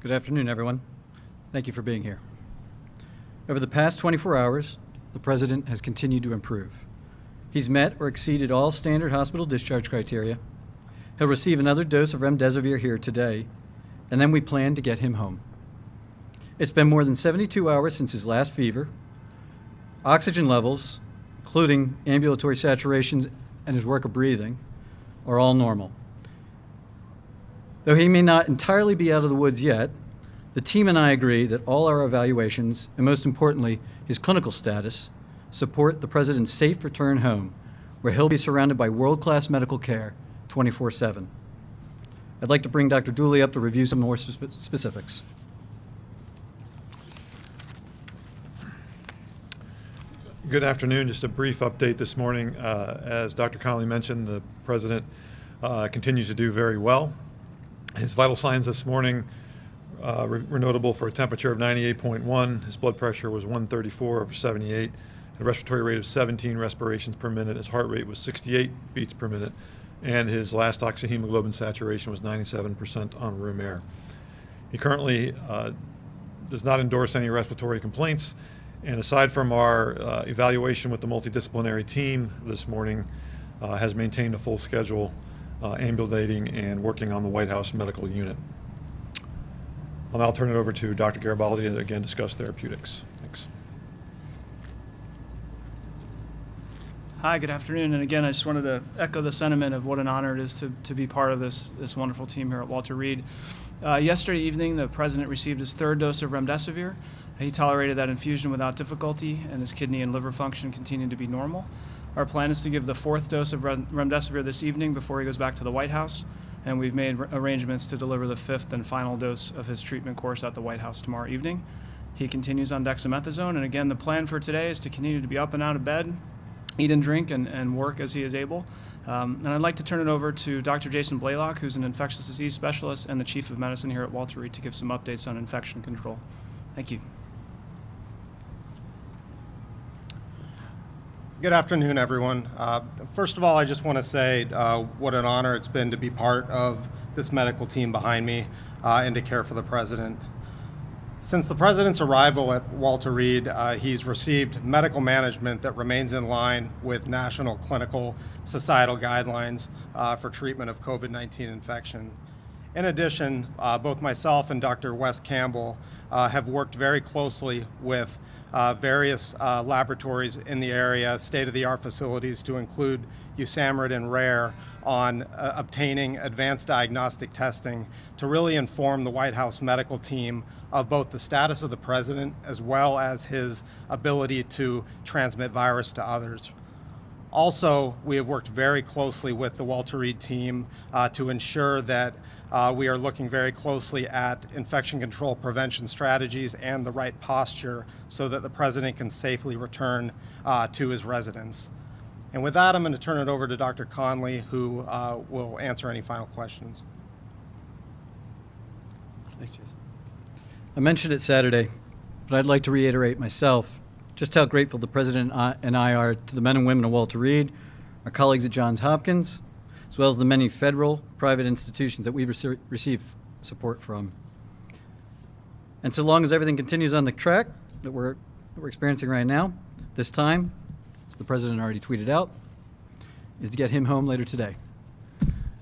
Good afternoon, everyone. Thank you for being here. Over the past 24 hours, the President has continued to improve. He's met or exceeded all standard hospital discharge criteria. He'll receive another dose of remdesivir here today, and then we plan to get him home. It's been more than 72 hours since his last fever. Oxygen levels, including ambulatory saturations and his work of breathing, are all normal. Though he may not entirely be out of the woods yet, the team and I agree that all our evaluations, and most importantly, his clinical status, support the President's safe return home, where he'll be surrounded by world-class medical care 24/7. I'd like to bring Dr. Dooley up to review some more specifics. Good afternoon. Just a brief update this morning. As Dr. Conley mentioned, the President continues to do very well. His vital signs this morning were notable for a temperature of 98.1. His blood pressure was 134/78. A respiratory rate of 17 respirations per minute. His heart rate was 68 beats per minute. And his last oxyhemoglobin saturation was 97% on room air. He currently does not endorse any respiratory complaints. And aside from our evaluation with the multidisciplinary team this morning, has maintained a full schedule, ambulating and working on the White House medical unit. I'll now turn it over to Dr. Garibaldi to again discuss therapeutics. Thanks. Hi, good afternoon. And again, I just wanted to echo the sentiment of what an honor it is to be part of this wonderful team here at Walter Reed. Yesterday evening, the President received his third dose of remdesivir. He tolerated that infusion without difficulty, and his kidney and liver function continued to be normal. Our plan is to give the fourth dose of remdesivir this evening before he goes back to the White House, and we've made arrangements to deliver the fifth and final dose of his treatment course at the White House tomorrow evening. He continues on dexamethasone, and again, the plan for today is to continue to be up and out of bed, eat and drink, and work as he is able. And I'd like to turn it over to Dr. Jason Blaylock, who's an infectious disease specialist and the Chief of Medicine here at Walter Reed, to give some updates on infection control. Thank you. Good afternoon, everyone. First of all, I just want to say what an honor it's been to be part of this medical team behind me and to care for the President. Since the President's arrival at Walter Reed, he's received medical management that remains in line with national clinical societal guidelines for treatment of COVID-19 infection. In addition, both myself and Dr. Wes Campbell have worked very closely with various laboratories in the area, state-of-the-art facilities to include USAMRIID and RARE on obtaining advanced diagnostic testing to really inform the White House medical team of both the status of the President as well as his ability to transmit virus to others. Also, we have worked very closely with the Walter Reed team to ensure that we are looking very closely at infection control prevention strategies and the right posture so that the President can safely return to his residence. And with that, I'm going to turn it over to Dr. Conley, who will answer any final questions. Thanks, Jason. I mentioned it Saturday, but I'd like to reiterate myself just how grateful the President and I are to the men and women of Walter Reed, our colleagues at Johns Hopkins, as well as the many federal, private institutions that we receive support from. And so long as everything continues on the track that we're experiencing right now, this time, as the President already tweeted out, is to get him home later today.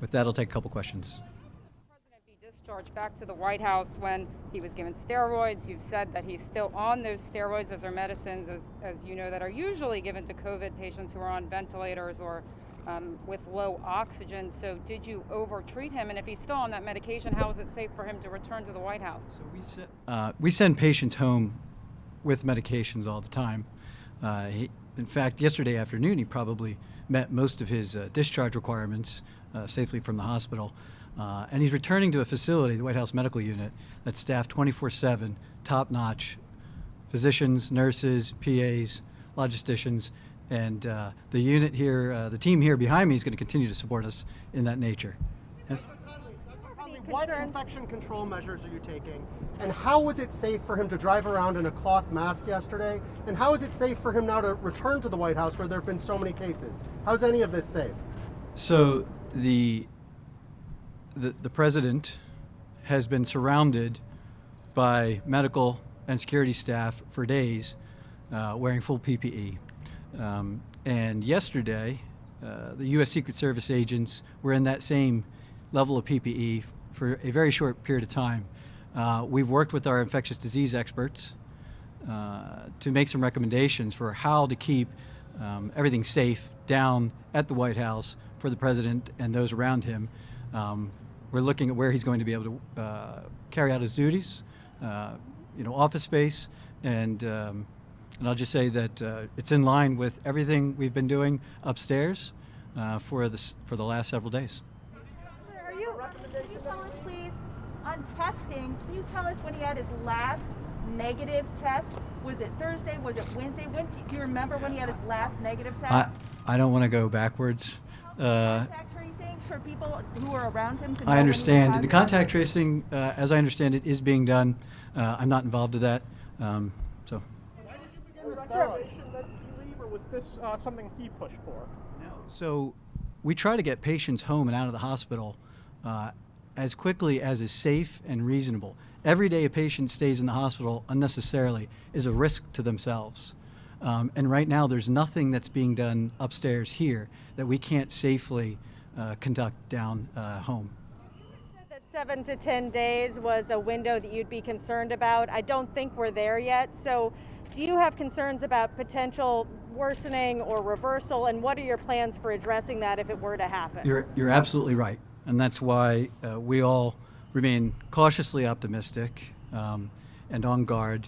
With that, I'll take a couple questions. Discharged back to the White House when he was given steroids. You've said that he's still on those steroids. Those are medicines, as you know, that are usually given to COVID patients who are on ventilators or with low oxygen. So did you over-treat him? And if he's still on that medication, how is it safe for him to return to the White House? So we send patients home with medications all the time. In fact, yesterday afternoon, he probably met most of his discharge requirements safely from the hospital. And he's returning to a facility, the White House Medical Unit, that's staffed 24/7, top-notch physicians, nurses, PAs, logisticians, and the unit here, the team here behind me is going to continue to support us in that nature. Yes? Dr. Conley, what infection control measures are you taking? And how was it safe for him to drive around in a cloth mask yesterday? And how is it safe for him now to return to the White House where there have been so many cases? How is any of this safe? So the President has been surrounded by medical and security staff for days wearing full PPE. And yesterday, the U.S. Secret Service agents were in that same level of PPE for a very short period of time. We've worked with our infectious disease experts to make some recommendations for how to keep everything safe down at the White House for the president and those around him. We're looking at where he's going to be able to carry out his duties, office space, and I'll just say that it's in line with everything we've been doing upstairs for the last several days. Can you tell us, please, on testing, can you tell us when he had his last negative test? Was it Thursday? Was it Wednesday? Do you remember when he had his last negative test? I don't want to go backwards. Contact tracing for people who are around him to know I when he understand. was The contact tracing, as I understand it, is being done. I'm not involved in that. So. Why did you begin the speculation that he leave, or was this something he pushed for? No. So we try to get patients home and out of the hospital as quickly as is safe and reasonable. Every day a patient stays in the hospital unnecessarily is a risk to themselves. And right now there's nothing that's being done upstairs here that we can't safely conduct down home. That 7 to 10 days was a window that you'd be concerned about. I don't think we're there yet. So do you have concerns about potential worsening or reversal, and what are your plans for addressing that if it were to happen? You're absolutely right. And that's why we all remain cautiously optimistic and on guard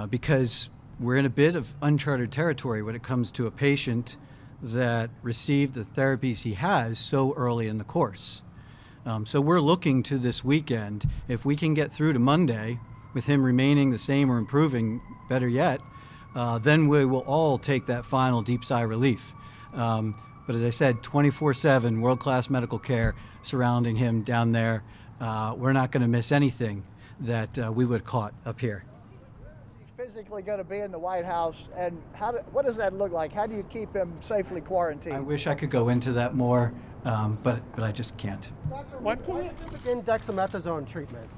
because we're in a bit of uncharted territory when it comes to a patient that received the therapies he has so early in the course. So we're looking to this weekend. If we can get through to Monday with him remaining the same or improving, better yet, then we will all take that final deep sigh of relief. But as I said, 24/7 world-class medical care surrounding him down there. We're not going to miss anything that we would have caught up here. He's physically going to be in the White House, and what does that look like? How do you keep him safely quarantined? I wish I could go into that more, but I just can't. Doctor, why did you begin dexamethasone treatment?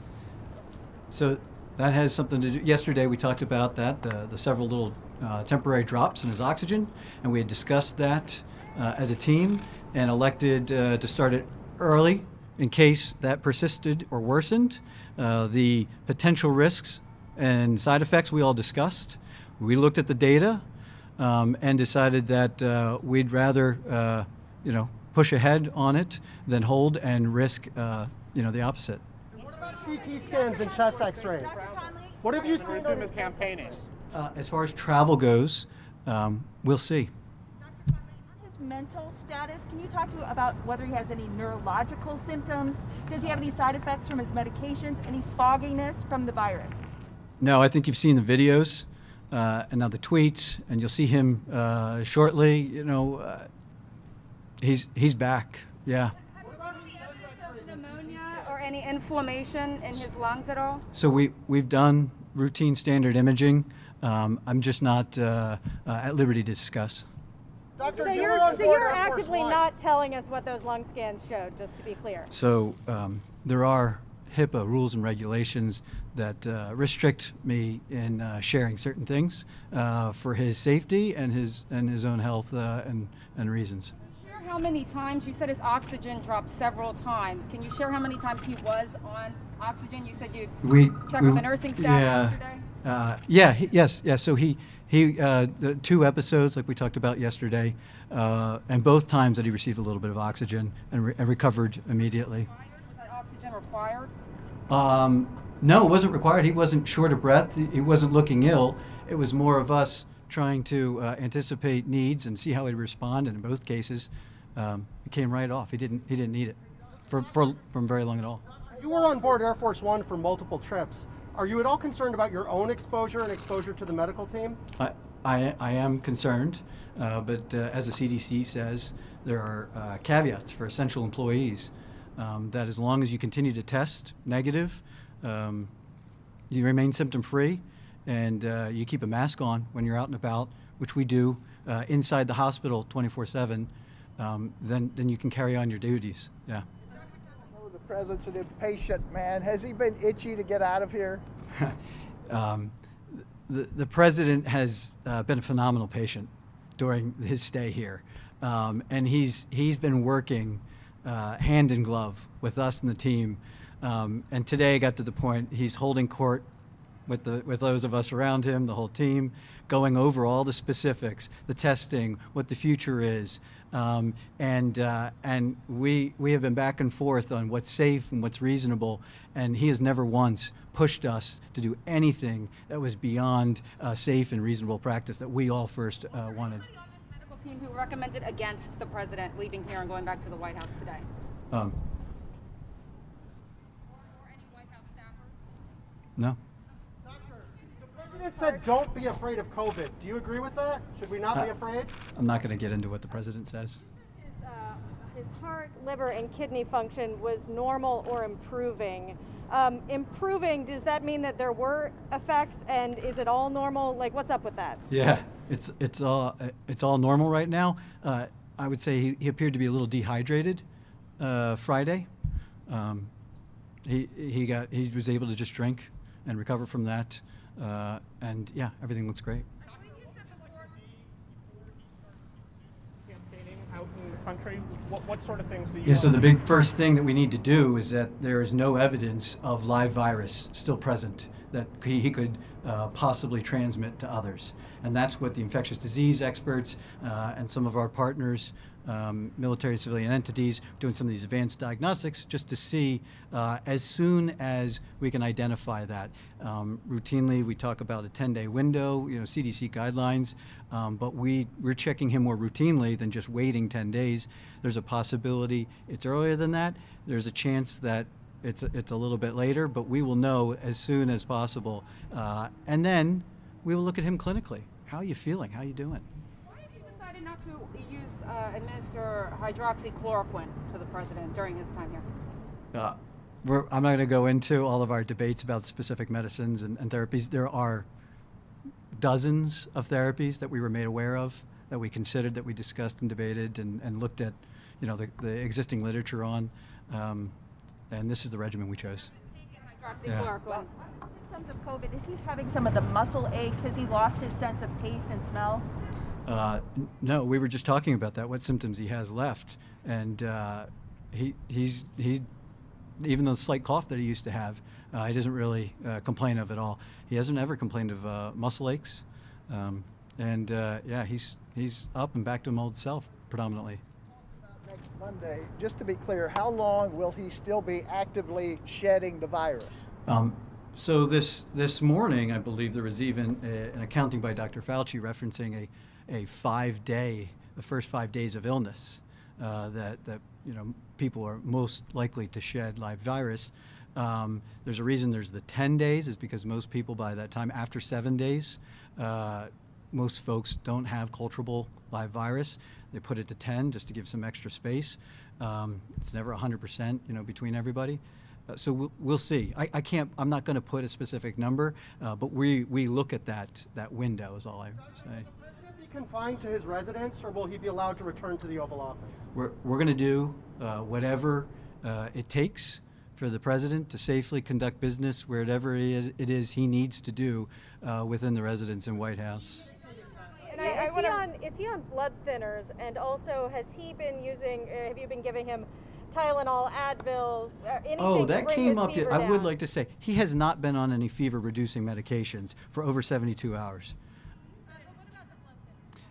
So that has something to do. Yesterday we talked about that, the several little temporary drops in his oxygen, and we had discussed that as a team and elected to start it early in case that persisted or worsened. The potential risks and side effects we all discussed. We looked at the data and decided that we'd rather push ahead on it than hold and risk the opposite. What about CT scans and chest x-rays? What have you seen? Resume his campaigning. As far as travel goes, we'll see. His mental status, can you talk to about whether he has any neurological symptoms? Does he have any side effects from his medications? Any fogginess from the virus? No, I think you've seen the videos and now the tweets, and you'll see him shortly. He's back. Yeah. Pneumonia or any inflammation in his lungs at all? So we've done routine standard imaging. I'm just not at liberty to discuss. Doctor, So you were on board you're Air Force actively One. not telling us what those lung scans showed, just to be clear. So there are HIPAA rules and regulations that restrict me in sharing certain things for his safety and his own health and reasons. Share how many times, you said his oxygen dropped several times. Can you share how many times he was on oxygen? You said you checked with the nursing staff yesterday? Yes. So he the 2 episodes like we talked about yesterday, and both times that he received a little bit of oxygen and recovered immediately. Was that oxygen required? No, it wasn't required. He wasn't short of breath. He wasn't looking ill. It was more of us trying to anticipate needs and see how he'd respond. And in both cases, it came right off. He didn't need it from very long at all. You were on board Air Force One for multiple trips. Are you at all concerned about your own exposure and exposure to the medical team? I am concerned, but as the CDC says, there are caveats for essential employees. That as long as you continue to test negative, you remain symptom-free, and you keep a mask on when you're out and about, which we do inside the hospital 24/7, then you can carry on your duties. Yeah. The president's an impatient man. Has he been itchy to get out of here? The president has been a phenomenal patient during his stay here, and he's been working hand in glove with us and the team. And today got to the point he's holding court with those of us around him, the whole team, going over all the specifics, the testing, what the future is, and we have been back and forth on what's safe and what's reasonable, and he has never once pushed us to do anything that was beyond safe and reasonable practice that we all first wanted. Anybody on this medical team who recommended against the president leaving here and going back to the White House today? Um, Or any White House staffers? no. The president said don't be afraid of COVID. Do you agree with that? Should we not be afraid? I'm not going to get into what the president says. His heart, liver, and kidney function was normal or improving. Improving, does that mean that there were effects, and is it all normal? Like, what's up with that? Yeah, it's all normal right now. I would say he appeared to be a little dehydrated Friday. He was able to just drink and recover from that, and yeah, everything looks great. Campaigning out in the country, what sort of things do you? Yeah, so the big first thing that we need to do is that there is no evidence of live virus still present that he could possibly transmit to others. And that's what the infectious disease experts and some of our partners, military civilian entities, doing some of these advanced diagnostics just to see as soon as we can identify that. Routinely, we talk about a 10-day window, CDC guidelines, but we're checking him more routinely than just waiting 10 days. There's a possibility it's earlier than that. There's a chance that it's a little bit later, but we will know as soon as possible. And then we will look at him clinically. How are you feeling? How are you doing? Why have you decided not to administer hydroxychloroquine to the president during his time here? I'm not going to go into all of our debates about specific medicines and therapies. There are dozens of therapies that we were made aware of, that we considered, that we discussed and debated and looked at, the existing literature on. And this is the regimen we chose. Hydroxychloroquine. Symptoms of COVID, is he having some of the muscle aches? Has he lost his sense of taste and smell? No, we were just talking about that, what symptoms he has left. And he's even the slight cough that he used to have, he doesn't really complain of at all. He hasn't ever complained of muscle aches. Yeah, he's up and back to his old self predominantly. Next Monday, just to be clear, how long will he still be actively shedding the virus? So this morning, I believe there was even an accounting by Dr. Fauci referencing a 5-day, the first 5 days of illness that people are most likely to shed live virus. There's a reason there's the 10 days is because most people by that time, after 7 days, most folks don't have culturable live virus. They put it to 10 just to give some extra space. It's never 100%, between everybody. So we'll see. I'm not going to put a specific number, but we look at that window is all I say. Will the president be confined to his residence, or will he be allowed to return to the Oval Office? We're going to do whatever it takes for the president to safely conduct business wherever it is he needs to do within the residence and White House. Is he on blood thinners? And also, have you been giving him Tylenol, Advil, anything Oh, to that bring came his up. fever I would down? like to say he has not been on any fever-reducing medications for over 72 hours.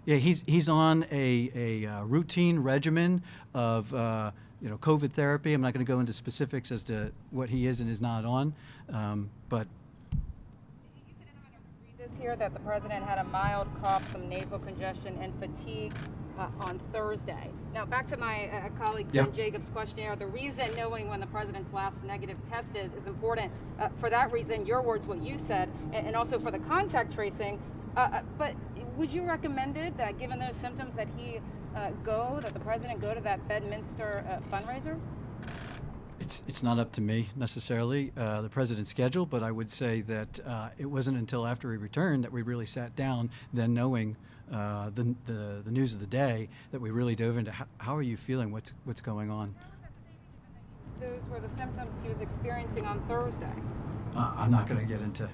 Yeah, he's on a routine regimen of COVID therapy. I'm not going to go into specifics as to what he is and is not on, but. You said, and I'm going to read this here, that the president had a mild cough, some nasal congestion, and fatigue on Thursday. Now, back to my colleague Jen Jacobs' questionnaire. The reason knowing when the president's last negative test is important. For that reason, your words, what you said, and also for the contact tracing. But would you recommend it that, given those symptoms, that the president go to that Bedminster fundraiser? It's not up to me necessarily, the president's schedule, but I would say that it wasn't until after he returned that we really sat down, then knowing the news of the day, that we really dove into how are you feeling, what's going on. Those were the symptoms he was experiencing on Thursday. I'm not going to get into,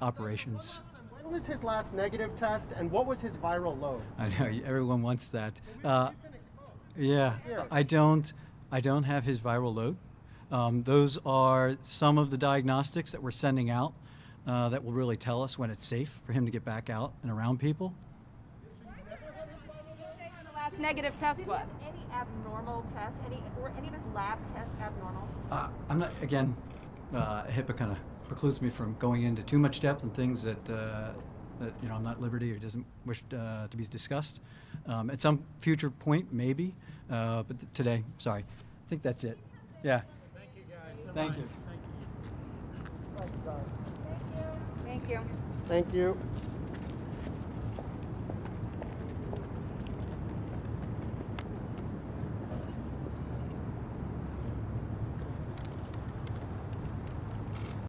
operations. When was his last negative test, and what was his viral load? I know everyone wants that. Yeah, I don't have his viral load. Those are some of the diagnostics that we're sending out that will really tell us when it's safe for him to get back out and around people. When the last negative test was. Any abnormal tests? Were any of his lab tests abnormal? I'm not, again, HIPAA kind of precludes me from going into too much depth on things that I'm not at liberty or doesn't wish to be discussed. At some future point, maybe, but today, sorry. I think that's it. Yeah. Thank you guys. Thank you. Thank you. Thank you.